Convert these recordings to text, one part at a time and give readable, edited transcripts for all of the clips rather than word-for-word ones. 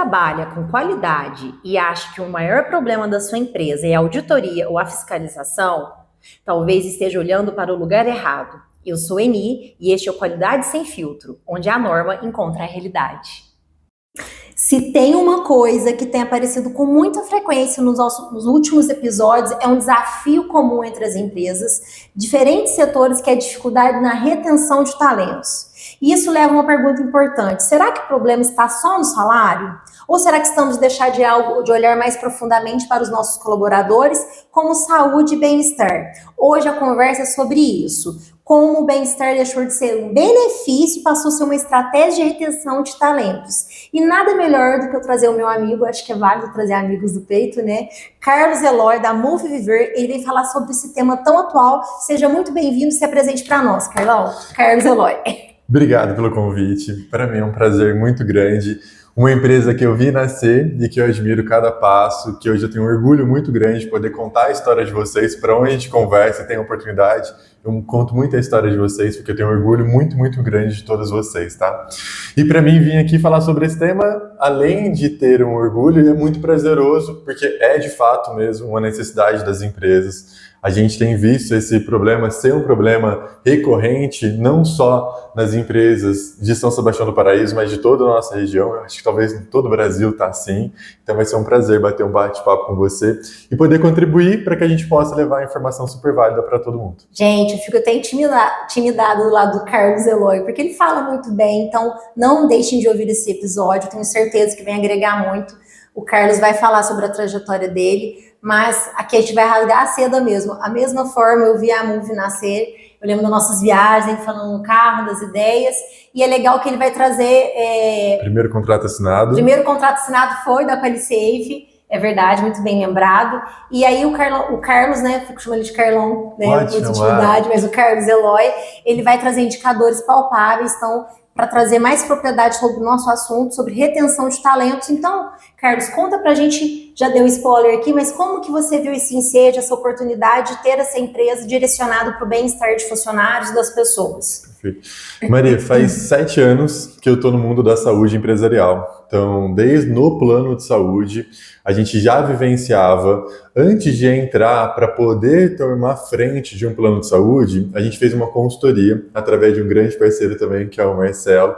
trabalha com qualidade e acha que o maior problema da sua empresa é a auditoria ou a fiscalização, talvez esteja olhando para o lugar errado. Eu sou Eni e este é o Qualidade Sem Filtro, onde a norma encontra a realidade. Se tem uma coisa que tem aparecido com muita frequência nos últimos episódios, é um desafio comum entre as empresas, diferentes setores, que é a dificuldade na retenção de talentos. E isso leva a uma pergunta importante: será que o problema está só no salário? Ou será que estamos deixando de olhar mais profundamente para os nossos colaboradores, como saúde e bem-estar? Hoje a conversa é sobre isso. Como o bem-estar deixou de ser um benefício e passou a ser uma estratégia de retenção de talentos. E nada melhor do que eu trazer o meu amigo, acho que é válido trazer amigos do peito, né? Carlos Eloy, da Move Viver, ele vem falar sobre esse tema tão atual. Seja muito bem-vindo, se apresente para nós, Carlos Eloy. Obrigado pelo convite, para mim é um prazer muito grande. Uma empresa que eu vi nascer e que eu admiro cada passo, que hoje eu tenho um orgulho muito grande de poder contar a história de vocês, para onde a gente conversa e tem a oportunidade. Eu conto muito a história de vocês, porque eu tenho um orgulho muito, muito grande de todos vocês, tá? E para mim vir aqui falar sobre esse tema, além de ter um orgulho, é muito prazeroso, porque é de fato mesmo uma necessidade das empresas. A gente tem visto esse problema ser um problema recorrente, não só nas empresas de São Sebastião do Paraíso, mas de toda a nossa região. Eu acho que talvez em todo o Brasil está assim. Então vai ser um prazer bater um bate-papo com você e poder contribuir para que a gente possa levar a informação super válida para todo mundo. Gente, eu fico até intimidada do lado do Carlos Eloy, porque ele fala muito bem, então não deixem de ouvir esse episódio, eu tenho certeza que vem agregar muito. O Carlos vai falar sobre a trajetória dele, mas aqui a gente vai rasgar a seda mesmo. A mesma forma eu vi a Move nascer, eu lembro das nossas viagens, falando no carro, das ideias, e é legal que ele vai trazer... Primeiro contrato assinado. Primeiro contrato assinado foi da QualiSafe, é verdade, muito bem lembrado. E aí o Carlos, né, fico chamando ele de Carlão, né, muita intimidade, mas o Carlos Eloy, ele vai trazer indicadores palpáveis, então, para trazer mais propriedade sobre o nosso assunto, sobre retenção de talentos. Então, Carlos, conta pra gente, já deu spoiler aqui, mas como que você viu esse ensejo, essa oportunidade de ter essa empresa direcionada para o bem-estar de funcionários e das pessoas? Perfeito. Maria, faz 7 anos que eu estou no mundo da saúde empresarial. Então, desde no plano de saúde, a gente já vivenciava, antes de entrar para poder tomar frente de um plano de saúde, a gente fez uma consultoria através de um grande parceiro também, que é o Marcelo.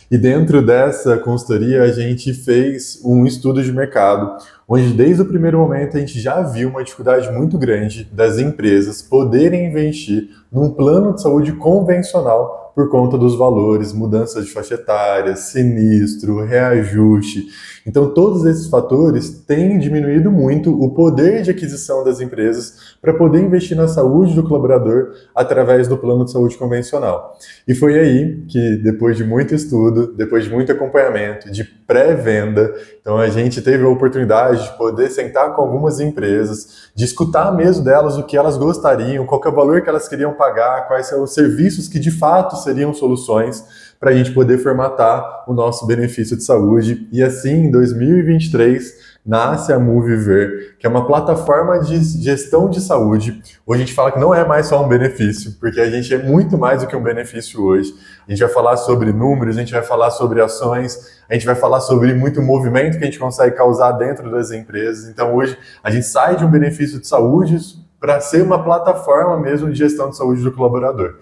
E dentro dessa consultoria, a gente fez um estudo de mercado, onde desde o primeiro momento a gente já viu uma dificuldade muito grande das empresas poderem investir num plano de saúde convencional por conta dos valores, mudanças de faixa etária, sinistro, reajuste. Então, todos esses fatores têm diminuído muito o poder de aquisição das empresas para poder investir na saúde do colaborador através do plano de saúde convencional. E foi aí que, depois de muito estudo, depois de muito acompanhamento, de pré-venda, então a gente teve a oportunidade de poder sentar com algumas empresas, de escutar mesmo delas o que elas gostariam, qual que é o valor que elas queriam pagar, quais são os serviços que de fato seriam soluções para a gente poder formatar o nosso benefício de saúde. E assim, em 2023, nasce a Move Viver, que é uma plataforma de gestão de saúde. Hoje a gente fala que não é mais só um benefício, porque a gente é muito mais do que um benefício hoje. A gente vai falar sobre números, a gente vai falar sobre ações, a gente vai falar sobre muito movimento que a gente consegue causar dentro das empresas. Então hoje a gente sai de um benefício de saúde para ser uma plataforma mesmo de gestão de saúde do colaborador.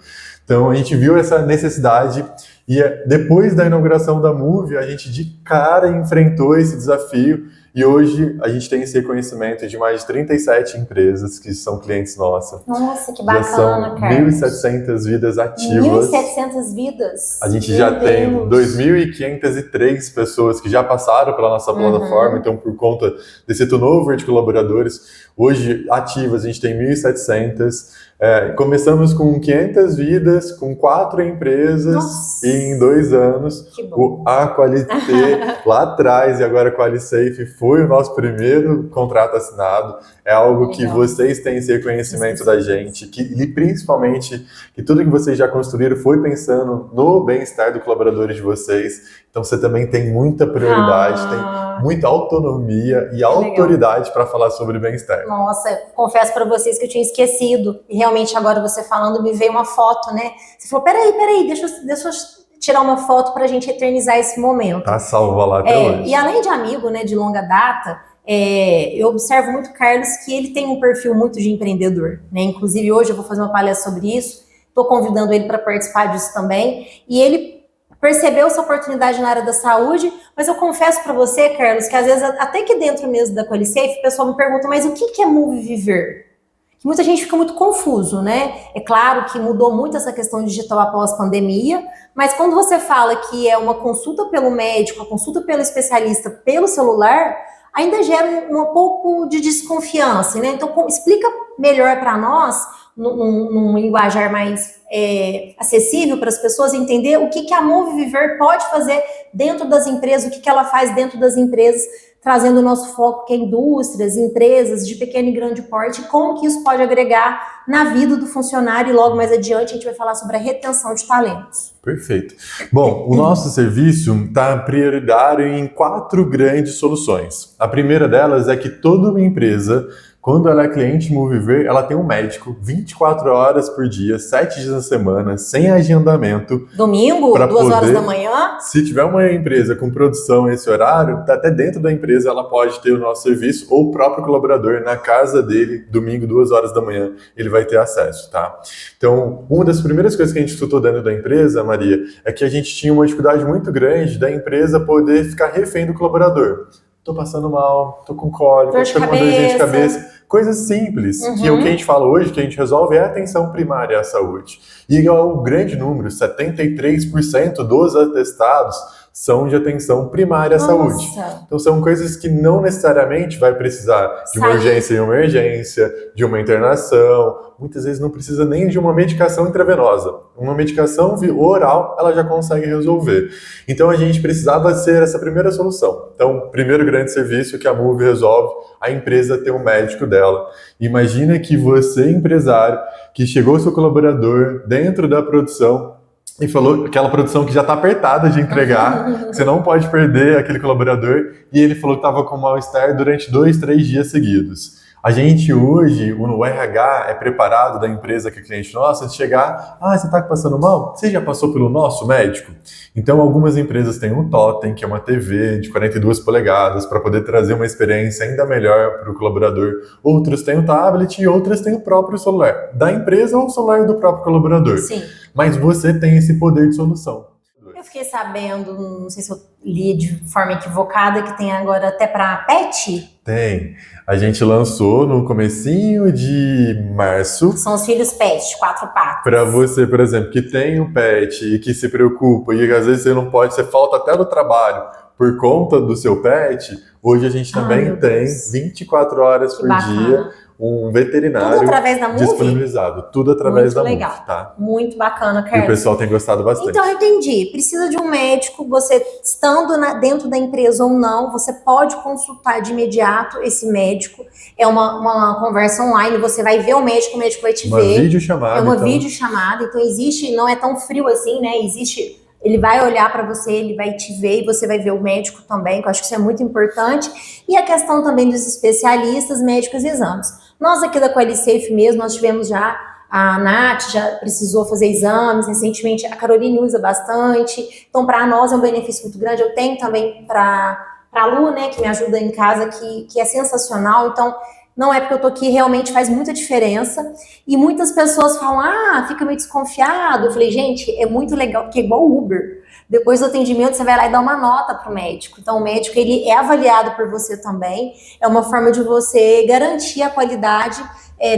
Então a gente viu essa necessidade e depois da inauguração da Move, a gente de cara enfrentou esse desafio e hoje a gente tem esse reconhecimento de mais de 37 empresas que são clientes nossas. Nossa, que bacana, já são Carlos. 1.700 vidas ativas. 1.700 vidas? A gente já tem 2.503 pessoas que já passaram pela nossa plataforma, então por conta desse turnover de colaboradores, hoje ativas a gente tem 1.700. Começamos com 500 vidas, com 4 empresas. Nossa. E em 2 anos, a Qualité lá atrás e agora a QualiSafe foi o nosso primeiro contrato assinado. É algo que vocês têm esse reconhecimento da gente, e principalmente que tudo que vocês já construíram foi pensando no bem-estar do colaborador de vocês. Então você também tem muita prioridade, tem muita autonomia e autoridade para falar sobre bem-estar. Nossa, confesso para vocês que eu tinha esquecido. E realmente agora você falando, me veio uma foto, né? Você falou, peraí, deixa eu tirar uma foto para a gente eternizar esse momento. Tá salva lá até hoje. E além de amigo, né, de longa data, eu observo muito o Carlos que ele tem um perfil muito de empreendedor, né? Inclusive hoje eu vou fazer uma palestra sobre isso, estou convidando ele para participar disso também, e ele percebeu essa oportunidade na área da saúde, mas eu confesso para você, Carlos, que às vezes, até que dentro mesmo da QualiSafe, o pessoal me pergunta, mas o que é Move Viver? Que muita gente fica muito confuso, né? É claro que mudou muito essa questão digital após a pandemia, mas quando você fala que é uma consulta pelo médico, uma consulta pelo especialista pelo celular, ainda gera um pouco de desconfiança, né? Então, explica melhor para nós, num linguajar mais acessível para as pessoas, entender o que a Move Viver pode fazer dentro das empresas, o que ela faz dentro das empresas, trazendo o nosso foco que é indústrias, empresas de pequeno e grande porte, como que isso pode agregar na vida do funcionário, e logo mais adiante a gente vai falar sobre a retenção de talentos. Perfeito. Bom, o nosso serviço está prioritário em 4 grandes soluções. A primeira delas é que toda uma empresa, quando ela é cliente Move Viver, ela tem um médico 24 horas por dia, 7 dias na semana, sem agendamento. Domingo, 2 horas da manhã? Se tiver uma empresa com produção nesse horário, até dentro da empresa ela pode ter o nosso serviço, ou o próprio colaborador na casa dele, domingo, 2 horas da manhã, ele vai ter acesso, tá? Então, uma das primeiras coisas que a gente estudou dentro da empresa, Maria, é que a gente tinha uma dificuldade muito grande da empresa poder ficar refém do colaborador. Tô passando mal, tô com cólica, tô com uma dorzinha de cabeça. Coisas simples, que o que a gente fala hoje, que a gente resolve é a atenção primária à saúde. E é um grande número, 73% dos atestados são de atenção primária à saúde. Então são coisas que não necessariamente vai precisar de uma urgência em emergência, de uma internação, muitas vezes não precisa nem de uma medicação intravenosa. Uma medicação oral, ela já consegue resolver. Então a gente precisava ser essa primeira solução. Então, o primeiro grande serviço que a Move resolve, a empresa ter um médico dela. Imagina que você, empresário, que chegou o seu colaborador dentro da produção, e falou aquela produção que já está apertada de entregar, você não pode perder aquele colaborador, e ele falou que estava com mal-estar durante 2, 3 dias seguidos. A gente hoje, o RH é preparado da empresa que é cliente nossa, de chegar, você está passando mal? Você já passou pelo nosso médico? Então, algumas empresas têm um Totem, que é uma TV de 42 polegadas, para poder trazer uma experiência ainda melhor para o colaborador. Outros têm o tablet e outras têm o próprio celular da empresa ou o celular do próprio colaborador. Sim. Mas você tem esse poder de solução. Eu fiquei sabendo, não sei se eu li de forma equivocada, que tem agora até para pet? Tem. A gente lançou no comecinho de março. São os filhos pet, 4 patas. Para você, por exemplo, que tem um pet e que se preocupa e às vezes você não pode, você falta até no trabalho por conta do seu pet, hoje a gente também tem 24 horas por dia um veterinário tudo através da Move? Disponibilizado. Tudo através da legal. Move, tá? Muito bacana, Carlos. E o pessoal tem gostado bastante. Então, eu entendi. Precisa de um médico, você estando dentro da empresa ou não, você pode consultar de imediato esse médico. É uma conversa online, você vai ver o médico vai te ver. Uma videochamada. É uma videochamada, então existe, não é tão frio assim, né? Existe... Ele vai olhar para você, ele vai te ver e você vai ver o médico também, que eu acho que isso é muito importante. E a questão também dos especialistas, médicos e exames. Nós aqui da QualiSafe mesmo, nós tivemos já, a Nath já precisou fazer exames, recentemente a Caroline usa bastante. Então, para nós é um benefício muito grande. Eu tenho também para a Lu, né, que me ajuda em casa, que é sensacional. Então, não é porque eu tô aqui, realmente faz muita diferença. E muitas pessoas falam, fica meio desconfiado. Eu falei, gente, é muito legal, porque é igual Uber. Depois do atendimento, você vai lá e dá uma nota pro médico. Então, o médico, ele é avaliado por você também. É uma forma de você garantir a qualidade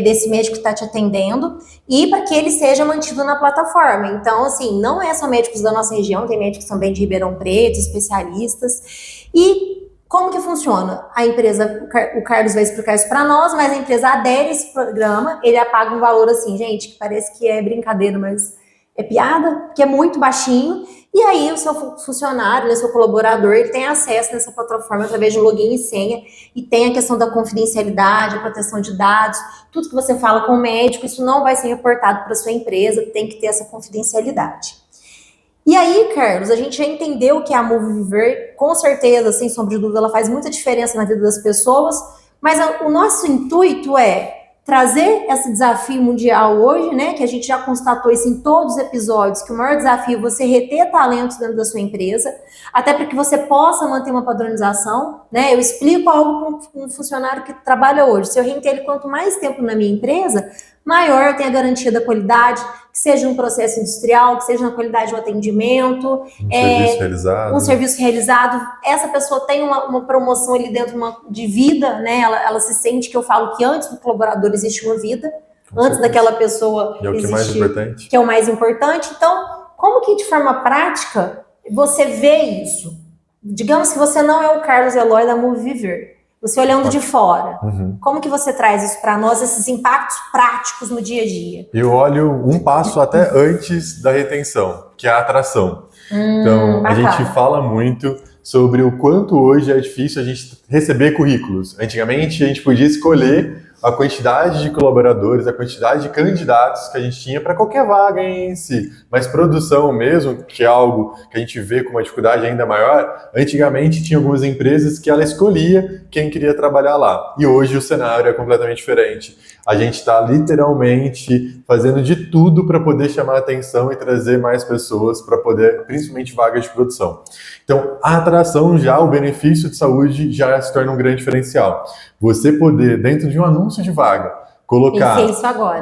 desse médico que está te atendendo e para que ele seja mantido na plataforma. Então, assim, não é só médicos da nossa região, tem médicos também de Ribeirão Preto, especialistas. E como que funciona? A empresa, o Carlos vai explicar isso para nós, mas a empresa adere a esse programa, ele paga um valor assim, gente, que parece que é brincadeira, mas é piada, que é muito baixinho, e aí o seu funcionário, né, seu colaborador, ele tem acesso nessa plataforma através de login e senha, e tem a questão da confidencialidade, a proteção de dados, tudo que você fala com o médico, isso não vai ser reportado para sua empresa, tem que ter essa confidencialidade. E aí, Carlos, a gente já entendeu que a Move Viver, com certeza, sem sombra de dúvida, ela faz muita diferença na vida das pessoas, mas o nosso intuito é trazer esse desafio mundial hoje, né, que a gente já constatou isso em todos os episódios, que o maior desafio é você reter talentos dentro da sua empresa, até para que você possa manter uma padronização, né? Eu explico algo com um funcionário que trabalha hoje. Se eu reter ele quanto mais tempo na minha empresa, maior eu tenho a garantia da qualidade, que seja um processo industrial, que seja na qualidade do atendimento, um serviço realizado. Essa pessoa tem uma promoção ali dentro de vida, né? Ela se sente, que eu falo que antes do colaborador existe uma vida, antes daquela pessoa e é o que é mais importante. Que é o mais importante. Então, como que de forma prática você vê isso? Digamos que você não é o Carlos Eloy da Moviver, você olhando de fora, como que você traz isso para nós, esses impactos práticos no dia a dia? Eu olho um passo até antes da retenção, que é a atração. Então, a gente fala muito sobre o quanto hoje é difícil a gente receber currículos. Antigamente, a gente podia escolher a quantidade de colaboradores, a quantidade de candidatos que a gente tinha para qualquer vaga em si. Mas produção mesmo, que é algo que a gente vê com uma dificuldade ainda maior, antigamente tinha algumas empresas que ela escolhia quem queria trabalhar lá. E hoje o cenário é completamente diferente. A gente está literalmente fazendo de tudo para poder chamar a atenção e trazer mais pessoas para poder, principalmente vagas de produção. Então, a atração já, o benefício de saúde já se torna um grande diferencial. Você poder, dentro de um anúncio de vaga, colocar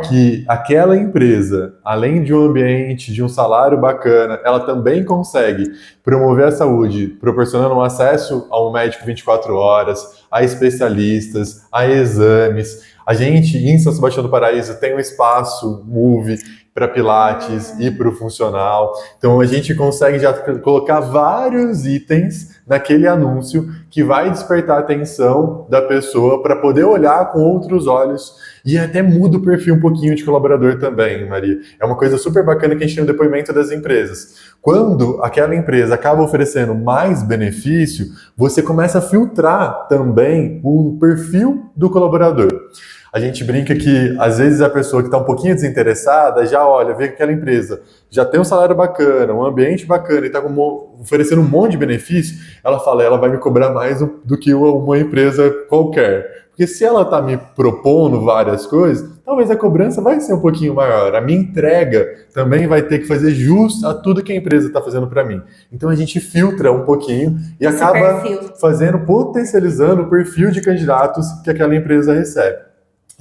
que aquela empresa, além de um ambiente, de um salário bacana, ela também consegue promover a saúde, proporcionando um acesso a um médico 24 horas, a especialistas, a exames. A gente, em São Sebastião do Paraíso, tem um espaço Move para Pilates e para o funcional. Então, a gente consegue já colocar vários itens naquele anúncio que vai despertar a atenção da pessoa para poder olhar com outros olhos e até muda o perfil um pouquinho de colaborador também, Maria. É uma coisa super bacana que a gente tem no depoimento das empresas. Quando aquela empresa acaba oferecendo mais benefício, você começa a filtrar também o perfil do colaborador. A gente brinca que, às vezes, a pessoa que está um pouquinho desinteressada já olha, vê que aquela empresa já tem um salário bacana, um ambiente bacana e está oferecendo um monte de benefício, ela fala, ela vai me cobrar mais do que uma empresa qualquer. Porque se ela está me propondo várias coisas, talvez a cobrança vai ser um pouquinho maior. A minha entrega também vai ter que fazer jus a tudo que a empresa está fazendo para mim. Então a gente filtra um pouquinho e acaba potencializando o perfil de candidatos que aquela empresa recebe.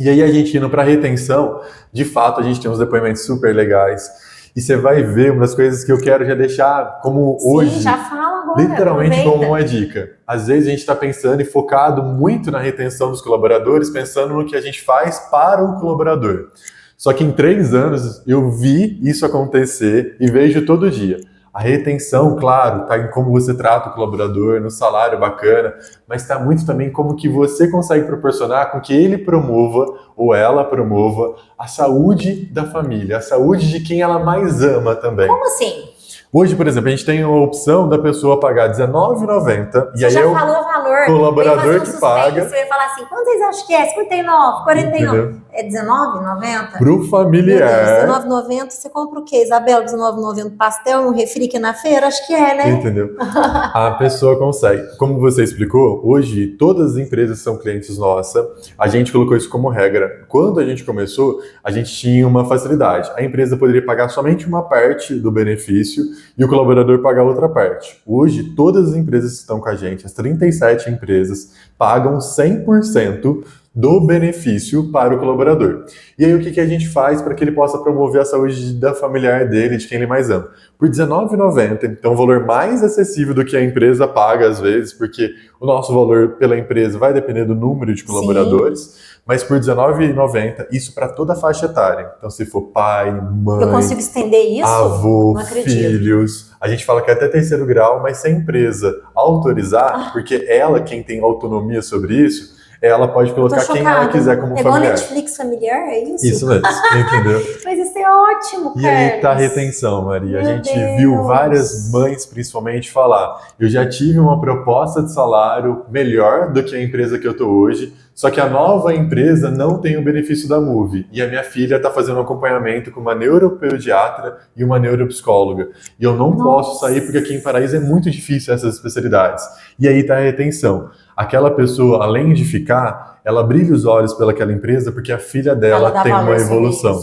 E aí a gente indo para retenção, de fato a gente tem uns depoimentos super legais. E você vai ver uma das coisas que eu quero já deixar como hoje, já fala agora, literalmente como uma dica. Às vezes a gente está pensando e focado muito na retenção dos colaboradores, pensando no que a gente faz para o colaborador. Só que em 3 anos eu vi isso acontecer e vejo todo dia. A retenção, claro, está em como você trata o colaborador, no salário bacana, mas está muito também como que você consegue proporcionar com que ele promova ou ela promova a saúde da família, a saúde de quem ela mais ama também. Como assim? Hoje, por exemplo, a gente tem a opção da pessoa pagar R$19,90 e aí já falou o valor. Colaborador que paga. Você vai falar assim, quanto vocês acham que é? 59, 49. Entendeu? É R$19,90? Pro familiar. R$19,90, você compra o quê? Isabel, R$19,90 pastel, um refri aqui na feira? Acho que é, né? Entendeu? A pessoa consegue. Como você explicou, hoje todas as empresas são clientes nossas. A gente colocou isso como regra. Quando a gente começou, a gente tinha uma facilidade. A empresa poderia pagar somente uma parte do benefício e o colaborador pagar outra parte. Hoje, todas as empresas que estão com a gente, as 37 empresas, pagam 100% do benefício para o colaborador. E aí, o que a gente faz para que ele possa promover a saúde da familiar dele, de quem ele mais ama? Por R$19,90, então um valor mais acessível do que a empresa paga às vezes, porque o nosso valor pela empresa vai depender do número de colaboradores. Sim. Mas por R$19,90, isso para toda a faixa etária. Então, se for pai, mãe... Eu consigo estender isso? Avô, filhos... A gente fala que é até 3º grau, mas se a empresa autorizar, porque ela quem tem autonomia sobre isso, ela pode colocar quem ela quiser como familiar. É igual Netflix familiar, é isso? Isso mesmo, entendeu? Mas isso é ótimo, Carlos. E aí tá a retenção, Maria. A gente viu várias mães, principalmente, falar: eu já tive uma proposta de salário melhor do que a empresa que eu tô hoje, só que a nova empresa não tem o benefício da Move. E a minha filha está fazendo um acompanhamento com uma neuropediatra e uma neuropsicóloga. E eu não posso sair porque aqui em Paraíso é muito difícil essas especialidades. E aí está a retenção. aquela pessoa, além de ficar, ela brilha os olhos pelaquela empresa porque a filha dela tem uma evolução.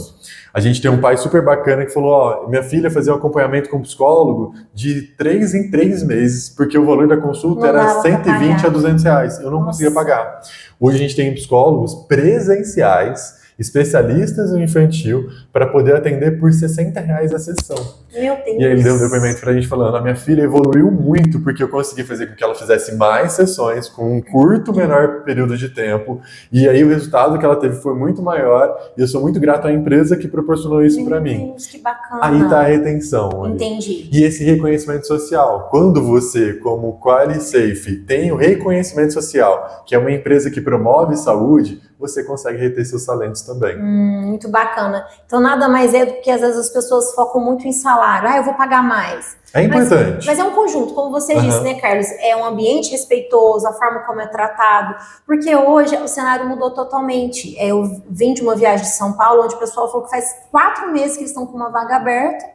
A gente tem um pai super bacana que falou, ó, minha filha fazia um acompanhamento com um psicólogo de 3 em 3 meses, porque o valor da consulta era 120 a 200 reais. Eu não conseguia pagar. Hoje a gente tem psicólogos presenciais, especialistas no infantil, para poder atender por 60 reais a sessão. Meu Deus. E aí ele deu um depoimento pra gente falando, a minha filha evoluiu muito porque eu consegui fazer com que ela fizesse mais sessões com um curto, menor período de tempo, e aí o resultado que ela teve foi muito maior, e eu sou muito grato à empresa que proporcionou isso para mim. Meu Deus, que bacana. Aí tá a retenção. Entendi. E esse reconhecimento social. Quando você, como QualiSafe, tem o reconhecimento social, que é uma empresa que promove saúde, você consegue reter seus talentos também. Muito bacana. Então nada mais é do que às vezes as pessoas focam muito em salário. Eu vou pagar mais. É importante. Mas é um conjunto, como você disse, né, Carlos? É um ambiente respeitoso, a forma como é tratado. Porque hoje o cenário mudou totalmente. Eu vim de uma viagem de São Paulo, onde o pessoal falou que faz 4 meses que eles estão com uma vaga aberta.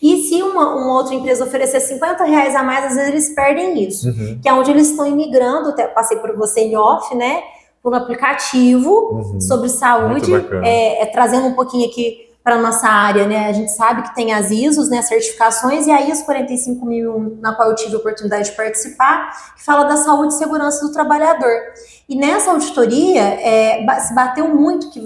E se uma outra empresa oferecer 50 reais a mais, às vezes eles perdem isso. Que é onde eles estão imigrando. Até passei por você em off, né? Por um aplicativo sobre saúde, trazendo um pouquinho aqui para a nossa área, né? A gente sabe que tem as ISOs, né, certificações, e a ISO 45001, na qual eu tive a oportunidade de participar, que fala da saúde e segurança do trabalhador. E nessa auditoria, se bateu muito, que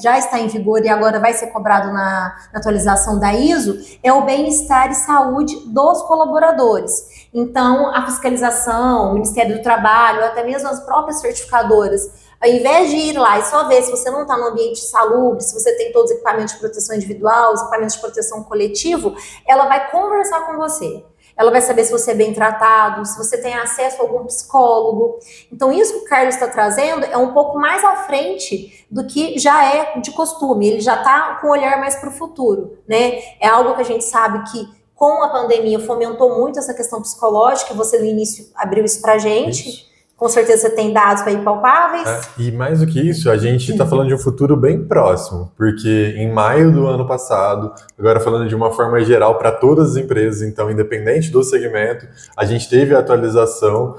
já está em vigor e agora vai ser cobrado na atualização da ISO, é o bem-estar e saúde dos colaboradores. Então, a fiscalização, o Ministério do Trabalho, até mesmo as próprias certificadoras, ao invés de ir lá e só ver se você não está no ambiente salubre, se você tem todos os equipamentos de proteção individual, os equipamentos de proteção coletivo, ela vai conversar com você. Ela vai saber se você é bem tratado, se você tem acesso a algum psicólogo. Então, isso que o Carlos está trazendo é um pouco mais à frente do que já é de costume. Ele já está com um olhar mais para o futuro, né? É algo que a gente sabe que com a pandemia fomentou muito essa questão psicológica. Você no início abriu isso para a gente. Isso. Com certeza você tem dados aí palpáveis. E mais do que isso, a gente está falando de um futuro bem próximo, porque em maio do ano passado, agora falando de uma forma geral para todas as empresas, então independente do segmento, a gente teve a atualização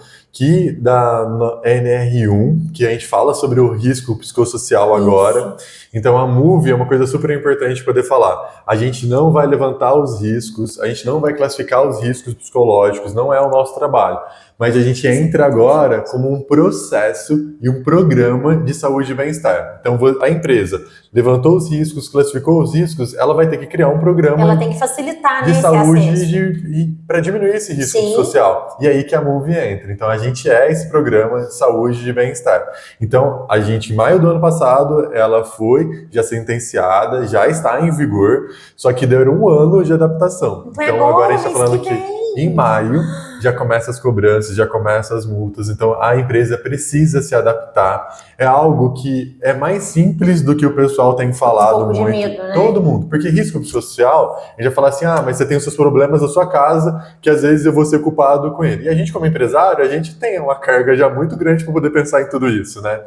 da NR1, que a gente fala sobre o risco psicossocial agora. Então a MOVE é uma coisa super importante poder falar. A gente não vai levantar os riscos, a gente não vai classificar os riscos psicológicos, não é o nosso trabalho. Mas a gente entra agora como um processo e um programa de saúde e bem-estar. Então a empresa levantou os riscos, classificou os riscos, ela vai ter que criar um programa. Ela tem que facilitar, de saúde para diminuir esse risco social. E aí que a MOVE entra. Então a gente é esse programa de saúde e bem-estar. Então a gente, em maio do ano passado, ela foi já sentenciada, já está em vigor, só que deu um ano de adaptação. Então agora a gente está falando que em maio já começa as cobranças, já começam as multas, então a empresa precisa se adaptar. É algo que é mais simples do que o pessoal tem falado muito. Medo, né? Todo mundo, porque risco social, a gente vai falar assim, mas você tem os seus problemas na sua casa, que às vezes eu vou ser culpado com ele. E a gente, como empresário, a gente tem uma carga já muito grande para poder pensar em tudo isso, né?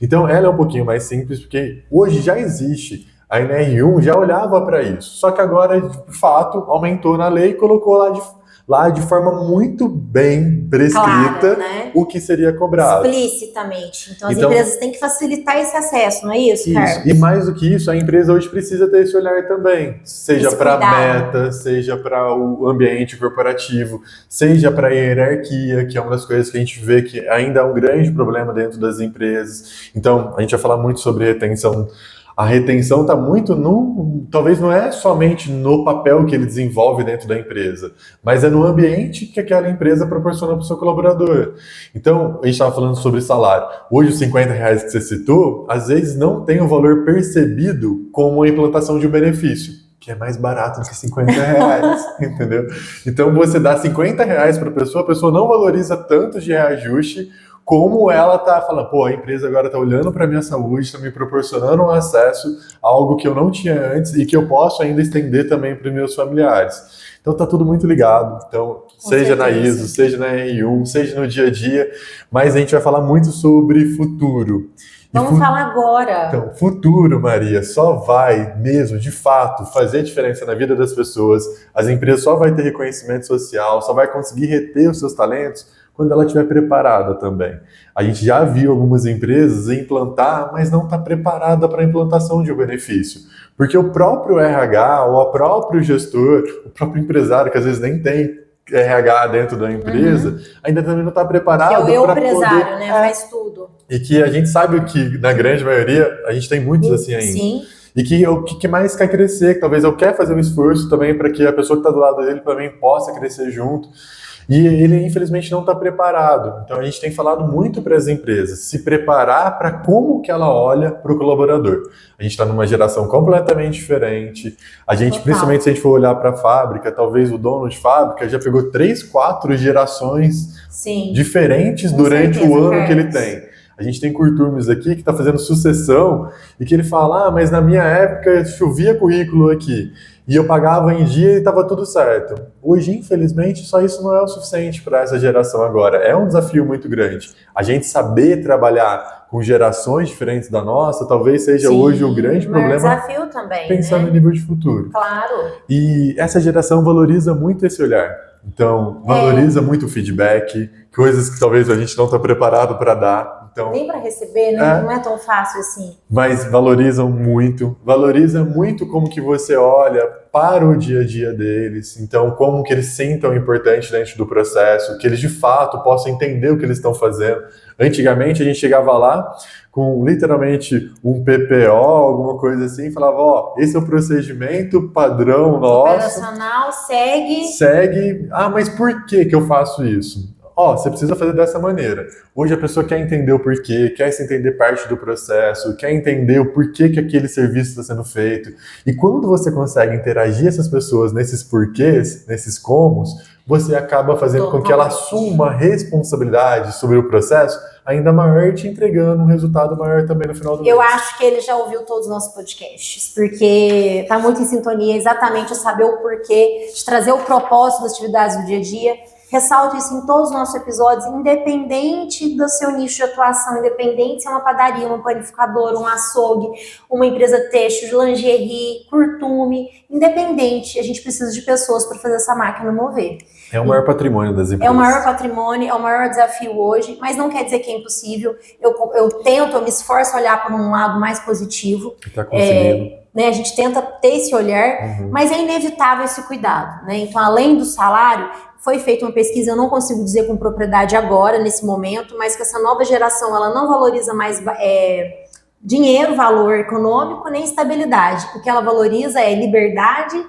Então ela é um pouquinho mais simples, porque hoje já existe. A NR1 já olhava para isso, só que agora, de fato, aumentou na lei e colocou lá de forma muito bem prescrita, claro, né? O que seria cobrado. Explicitamente. Então as empresas têm que facilitar esse acesso, não é isso, Carlos? E mais do que isso, a empresa hoje precisa ter esse olhar também. Seja para a meta, seja para o ambiente corporativo, seja para a hierarquia, que é uma das coisas que a gente vê que ainda é um grande problema dentro das empresas. Então, a gente vai falar muito sobre retenção. A retenção está muito talvez não é somente no papel que ele desenvolve dentro da empresa, mas é no ambiente que aquela empresa proporciona para o seu colaborador. Então, a gente estava falando sobre salário. Hoje, os 50 reais que você citou, às vezes não tem o valor percebido como a implantação de um benefício, que é mais barato do que 50 reais, entendeu? Então, você dá 50 reais para a pessoa não valoriza tanto de reajuste, como ela tá falando, a empresa agora tá olhando para minha saúde, está me proporcionando um acesso a algo que eu não tinha antes e que eu posso ainda estender também para os meus familiares. Então tá tudo muito ligado. Então, seja na ISO, seja na R1, seja no dia a dia, mas a gente vai falar muito sobre futuro. Vamos falar agora. Então, futuro, Maria, só vai mesmo, de fato, fazer diferença na vida das pessoas. As empresas só vão ter reconhecimento social, só vai conseguir reter os seus talentos quando ela estiver preparada também. A gente já viu algumas empresas implantar, mas não está preparada para a implantação de um benefício. Porque o próprio RH, ou o próprio gestor, o próprio empresário, que às vezes nem tem RH dentro da empresa, ainda também não está preparado Que é o para empresário, poder... né? Faz tudo. E que a gente sabe que, na grande maioria, a gente tem muitos assim ainda. Sim. E que o que mais quer crescer, que talvez eu quero fazer um esforço também para que a pessoa que está do lado dele também possa crescer junto. E ele, infelizmente, não está preparado. Então, a gente tem falado muito para as empresas se preparar para como que ela olha para o colaborador. A gente está numa geração completamente diferente. A gente, Total. principalmente se a gente for olhar para a fábrica, talvez o dono de fábrica já pegou 3, 4 gerações diferentes durante o ano que ele tem. A gente tem Curtumes aqui que está fazendo sucessão e que ele fala, mas na minha época chovia currículo aqui e eu pagava em dia e estava tudo certo. Hoje, infelizmente, só isso não é o suficiente para essa geração agora. É um desafio muito grande. A gente saber trabalhar com gerações diferentes da nossa talvez seja hoje o grande problema. Desafio também, pensando né? em nível de futuro. Claro. E essa geração valoriza muito esse olhar. Então, valoriza muito o feedback, coisas que talvez a gente não está preparado para dar. Então, nem para receber, né? Não é tão fácil assim. Mas valoriza muito como que você olha para o dia a dia deles, então como que eles se sintam importantes dentro do processo, que eles de fato possam entender o que eles estão fazendo. Antigamente a gente chegava lá com literalmente um PPO, alguma coisa assim, e falava, esse é o procedimento padrão nosso. Operacional, segue. Mas por que eu faço isso? Você precisa fazer dessa maneira. Hoje a pessoa quer entender o porquê, quer se entender parte do processo, quer entender o porquê que aquele serviço está sendo feito. E quando você consegue interagir essas pessoas nesses porquês, nesses comos, você acaba fazendo com que ela assuma responsabilidade sobre o processo ainda maior, te entregando um resultado maior também no final do mês. Eu acho que ele já ouviu todos os nossos podcasts, porque está muito em sintonia exatamente o saber o porquê, de trazer o propósito das atividades do dia a dia. Ressalto isso em todos os nossos episódios, independente do seu nicho de atuação, independente se é uma padaria, uma panificadora, um açougue, uma empresa têxtil, de lingerie, curtume, independente, a gente precisa de pessoas para fazer essa máquina mover. É o maior patrimônio das empresas. É o maior patrimônio, é o maior desafio hoje, mas não quer dizer que é impossível. Eu me esforço a olhar para um lado mais positivo. Tá conseguindo. A gente tenta ter esse olhar, mas é inevitável esse cuidado, né? Então, além do salário, foi feita uma pesquisa, eu não consigo dizer com propriedade agora, nesse momento, mas que essa nova geração, ela não valoriza mais dinheiro, valor econômico, nem estabilidade. O que ela valoriza é liberdade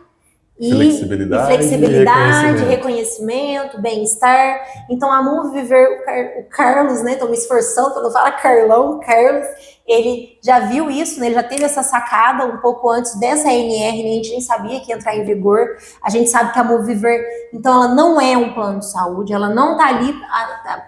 e flexibilidade, reconhecimento, bem-estar. Então, a Move Viver, o Carlos, né? Estou me esforçando para não falar Carlão, Carlos, ele já viu isso, né? Ele já teve essa sacada um pouco antes dessa ANR, né? A gente nem sabia que ia entrar em vigor. A gente sabe que a Move Viver, então, ela não é um plano de saúde, ela não está ali,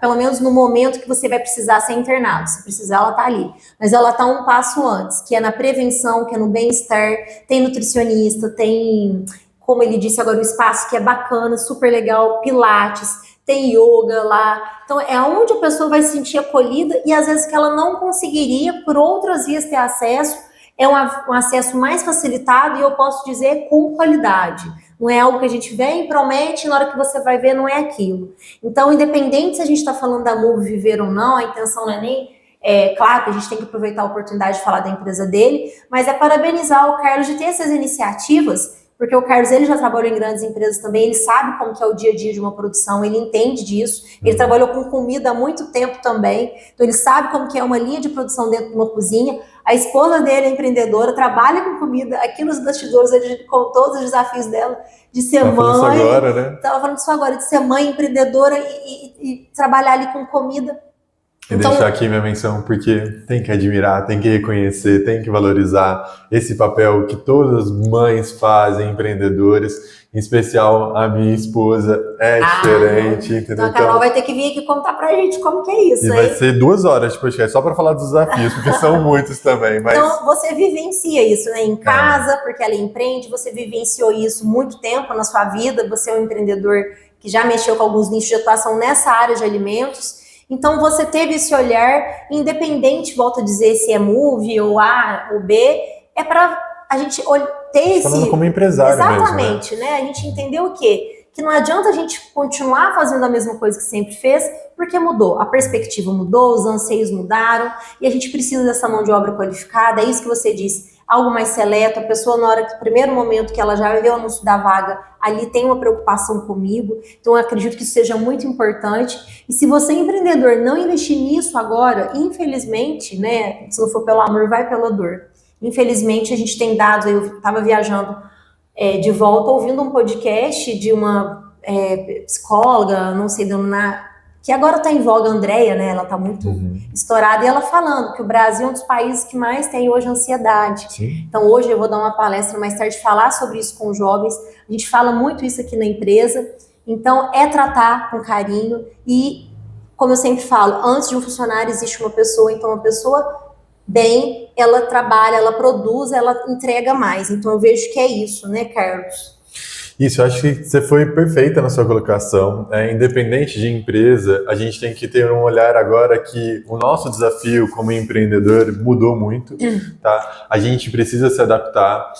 pelo menos no momento que você vai precisar ser internado. Se precisar, ela está ali. Mas ela está um passo antes, que é na prevenção, que é no bem-estar, tem nutricionista, tem, como ele disse agora, o espaço que é bacana, super legal, pilates, tem yoga lá. Então, é onde a pessoa vai se sentir acolhida e às vezes que ela não conseguiria por outras vias ter acesso. É um acesso mais facilitado e eu posso dizer com qualidade. Não é algo que a gente vem, promete, e na hora que você vai ver não é aquilo. Então, independente se a gente está falando da Move Viver ou não, a intenção não é nem... claro que a gente tem que aproveitar a oportunidade de falar da empresa dele, mas é parabenizar o Carlos de ter essas iniciativas, porque o Carlos, ele já trabalhou em grandes empresas também, ele sabe como que é o dia a dia de uma produção, ele entende disso, ele trabalhou com comida há muito tempo também, então ele sabe como que é uma linha de produção dentro de uma cozinha. A esposa dele é empreendedora, trabalha com comida, aqui nos bastidores ele contou todos os desafios dela, de ser mãe. Falando isso agora, né? Tava falando isso agora, de ser mãe, empreendedora e trabalhar ali com comida. E deixar aqui minha menção, porque tem que admirar, tem que reconhecer, tem que valorizar esse papel que todas as mães fazem, empreendedoras, em especial a minha esposa, diferente, entendeu? Então a Carol vai ter que vir aqui contar pra gente como que é isso, e vai ser 2 horas de podcast, só para falar dos desafios, porque são muitos também. Mas... Então você vivencia isso, né? Em casa, porque ela empreende, você vivenciou isso muito tempo na sua vida, você é um empreendedor que já mexeu com alguns nichos de atuação nessa área de alimentos. Então, você teve esse olhar, independente, volto a dizer, se é Move ou A ou B, é para a gente ter esse... Falando como empresário exatamente, mesmo, né? A gente entendeu o quê? que não adianta a gente continuar fazendo a mesma coisa que sempre fez, porque mudou, a perspectiva mudou, os anseios mudaram, e a gente precisa dessa mão de obra qualificada, é isso que você disse, algo mais seleto, a pessoa na hora que, no primeiro momento que ela já vai ver o anúncio da vaga, ali tem uma preocupação comigo, então eu acredito que isso seja muito importante, e se você empreendedor não investir nisso agora, infelizmente, né, se não for pelo amor, vai pela dor. Infelizmente, a gente tem dados, eu estava viajando de volta, ouvindo um podcast de uma psicóloga, não sei denominar, que agora está em voga, a Andrea, né? Ela está muito estourada, e ela falando que o Brasil é um dos países que mais tem hoje ansiedade. Sim. Então, hoje eu vou dar uma palestra mais tarde, falar sobre isso com os jovens. A gente fala muito isso aqui na empresa. Então, é tratar com carinho e, como eu sempre falo, antes de um funcionário existe uma pessoa. Então, uma pessoa bem, ela trabalha, ela produz, ela entrega mais. Então, eu vejo que é isso, né, Carlos? Isso, eu acho que você foi perfeita na sua colocação. Independente de empresa, a gente tem que ter um olhar agora que o nosso desafio como empreendedor mudou muito, tá? A gente precisa se adaptar.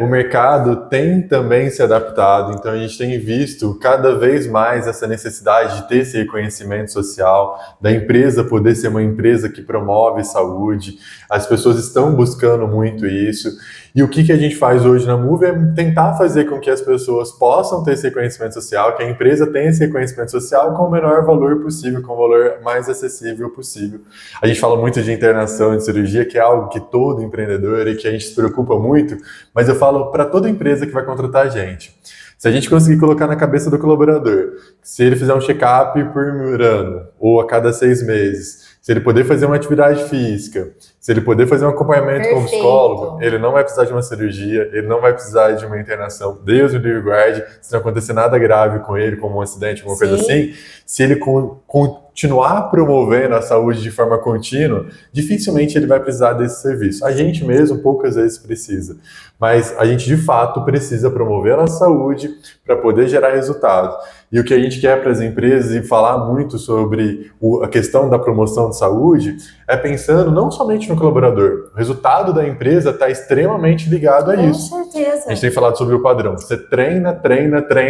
O mercado tem também se adaptado, então a gente tem visto cada vez mais essa necessidade de ter esse reconhecimento social, da empresa poder ser uma empresa que promove saúde. As pessoas estão buscando muito isso. E o que a gente faz hoje na Move é tentar fazer com que as pessoas possam ter esse reconhecimento social, que a empresa tenha esse reconhecimento social com o menor valor possível, com o valor mais acessível possível. A gente fala muito de internação, de cirurgia, que é algo que todo empreendedor e que a gente se preocupa muito, mas eu falo para toda empresa que vai contratar a gente. Se a gente conseguir colocar na cabeça do colaborador, se ele fizer um check-up por ano ou a cada 6 meses, se ele poder fazer uma atividade física, se ele poder fazer um acompanhamento com o psicólogo, ele não vai precisar de uma cirurgia, ele não vai precisar de uma internação. Deus o livre guarde, se não acontecer nada grave com ele, como um acidente, alguma coisa assim, se ele continuar promovendo a saúde de forma contínua, dificilmente ele vai precisar desse serviço. A gente mesmo poucas vezes precisa, mas a gente de fato precisa promover a nossa saúde para poder gerar resultados. E o que a gente quer para as empresas e falar muito sobre a questão da promoção de saúde é pensando não somente no colaborador. O resultado da empresa está extremamente ligado a isso. Com certeza. A gente tem falado sobre o padrão. Você treina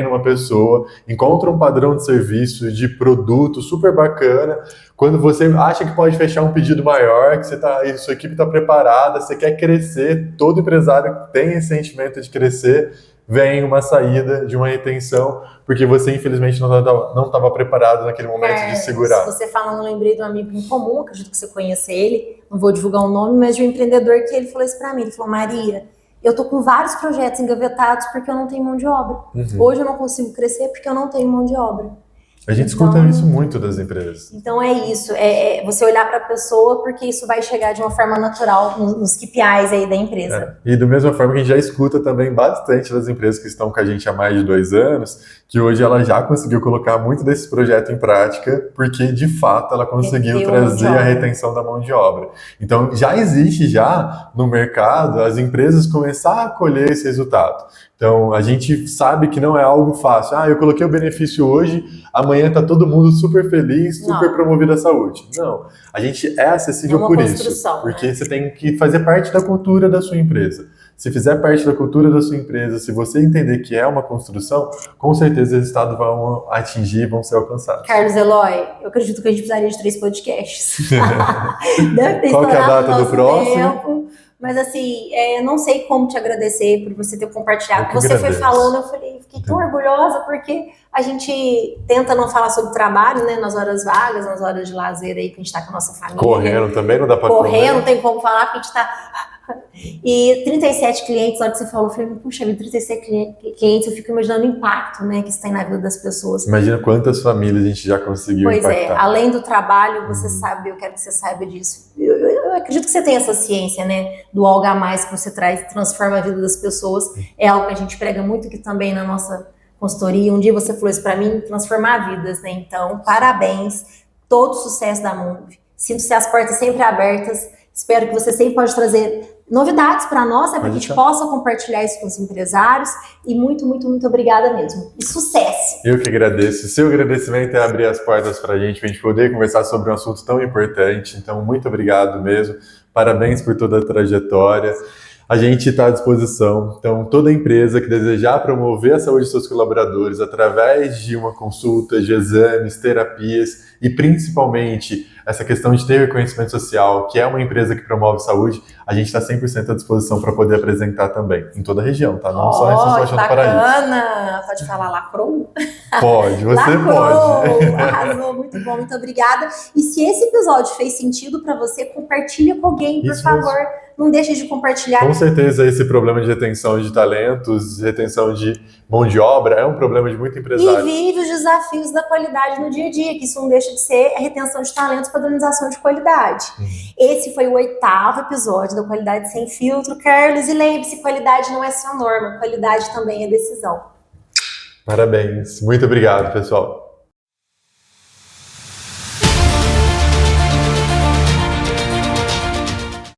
uma pessoa, encontra um padrão de serviço, de produto super bacana. Quando você acha que pode fechar um pedido maior, que sua equipe está preparada, você quer crescer, todo empresário tem esse sentimento de crescer, vem uma saída de uma retenção, porque você infelizmente não estava preparado naquele momento de segurar. Se você falando, eu lembrei de um amigo em comum, acredito que você conheça ele, não vou divulgar o nome, mas de um empreendedor que ele falou isso para mim, ele falou: Maria, eu tô com vários projetos engavetados porque eu não tenho mão de obra. Hoje eu não consigo crescer porque eu não tenho mão de obra. A gente escuta isso muito das empresas. Então é isso, você olhar para a pessoa, porque isso vai chegar de uma forma natural nos KPIs aí da empresa. E da mesma forma que a gente já escuta também bastante das empresas que estão com a gente há mais de 2 anos, que hoje ela já conseguiu colocar muito desse projeto em prática, porque de fato ela conseguiu trazer a retenção da mão de obra. Então já existe no mercado as empresas começar a colher esse resultado. Então, a gente sabe que não é algo fácil. Eu coloquei o benefício hoje, amanhã está todo mundo super feliz, super promovido à saúde. Não, a gente é acessível por isso, porque você tem que fazer parte da cultura da sua empresa. Se fizer parte da cultura da sua empresa, se você entender que é uma construção, com certeza os resultados vão atingir, vão ser alcançados. Carlos Eloy, eu acredito que a gente precisaria de 3 podcasts. Deve ter Qual que é a data do próximo? Tempo. Mas assim, não sei como te agradecer por você ter compartilhado. Você foi falando, eu fiquei tão orgulhosa, porque a gente tenta não falar sobre trabalho, né, nas horas vagas, nas horas de lazer aí, que a gente tá com a nossa família. Correndo também, não dá pra correr. Não tem como falar, porque a gente tá... E 37 clientes, na hora que você falou, eu falei, puxa, 37 clientes, eu fico imaginando o impacto, né, que isso tem na vida das pessoas. Imagina quantas famílias a gente já conseguiu impactar. Pois além do trabalho, você sabe, eu quero que você saiba disso. Eu acredito que você tem essa ciência, né, do algo a mais que você traz, transforma a vida das pessoas. É algo que a gente prega muito aqui também na nossa consultoria. Um dia você falou isso para mim, transformar vidas, né? Então, parabéns, todo sucesso da Move. Sinto-se as portas sempre abertas. Espero que você sempre pode trazer novidades para nós, para que a gente possa compartilhar isso com os empresários. E muito, muito, muito obrigada mesmo. E sucesso! Eu que agradeço. Seu agradecimento é abrir as portas para a gente poder conversar sobre um assunto tão importante. Então, muito obrigado mesmo. Parabéns por toda a trajetória. A gente está à disposição. Então, toda empresa que desejar promover a saúde de seus colaboradores através de uma consulta, de exames, terapias e principalmente essa questão de ter reconhecimento social, que é uma empresa que promove saúde, a gente está 100% à disposição para poder apresentar também, em toda a região, tá? Não só em São Sebastião do Paraíso. Bacana! Pode falar lacrou? Pode, você Lacrou! pode. Arrasou, muito bom, muito obrigada. E se esse episódio fez sentido para você, compartilha com alguém, por Isso favor. mesmo. Não deixe de compartilhar. Com certeza, esse problema de retenção de talentos, retenção de mão de obra, é um problema de muito E empresário. vive os desafios da qualidade no dia a dia, que isso não deixa de ser a retenção de talentos, padronização de qualidade. Esse foi o 8º episódio da Qualidade Sem Filtro, Carlos. E lembre-se, qualidade não é só norma, qualidade também é decisão. Parabéns. Muito obrigado, pessoal.